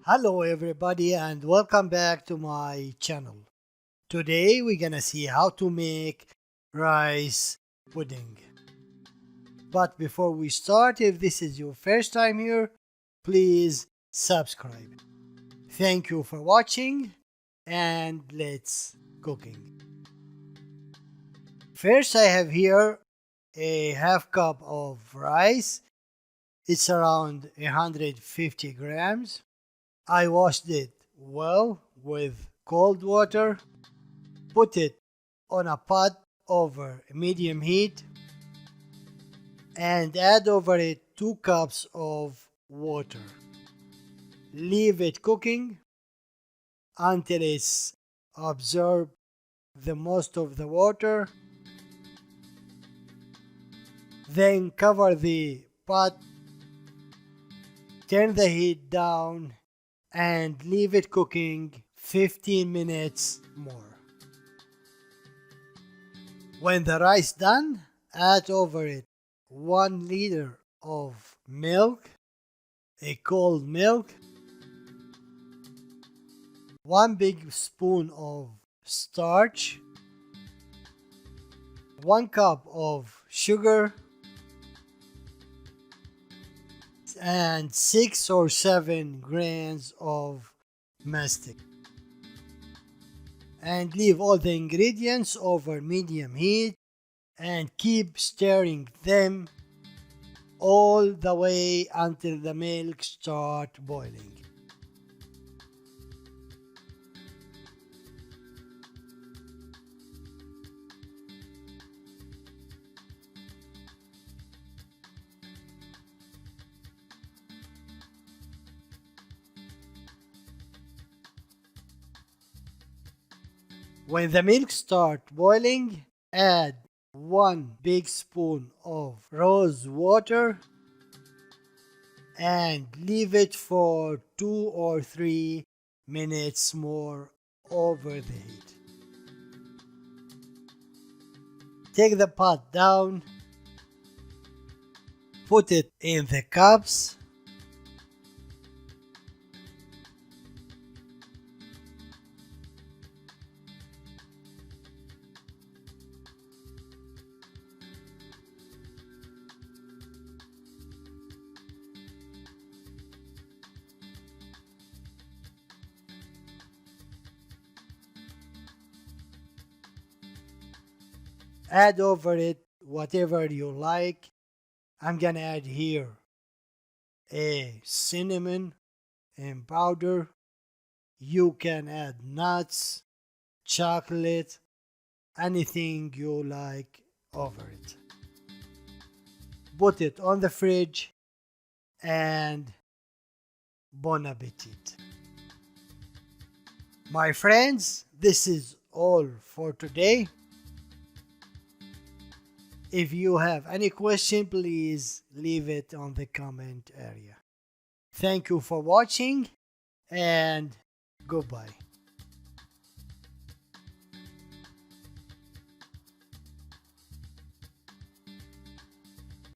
Hello everybody and welcome back to my channel. Today we're gonna see how to make rice pudding. But before we start, if this is your first time here, please subscribe. Thank you for watching and let's cooking. First I have here a half cup of rice. It's around 150 grams. I washed it well with cold water, put it on a pot over medium heat, and add over it 2 cups of water. Leave it cooking until it's absorbed the most of the water. Then cover the pot, turn the heat down, and leave it cooking 15 minutes more. When the rice done, add over it 1 liter of milk, a cold milk, 1 big spoon of starch, 1 cup of sugar, and 6 or 7 grains of mastic, and leave all the ingredients over medium heat and keep stirring them all the way until the milk starts boiling. When the milk starts boiling, add 1 big spoon of rose water and leave it for 2 or 3 minutes more over the heat. Take the pot down, put it in the cups, add over it whatever you like. I'm gonna add here a cinnamon and powder. You can add nuts, chocolate, anything you like over it. Put it on the fridge and bon appetit. My friends, this is all for today. If you have any question, please leave it on the comment area. Thank you for watching and goodbye.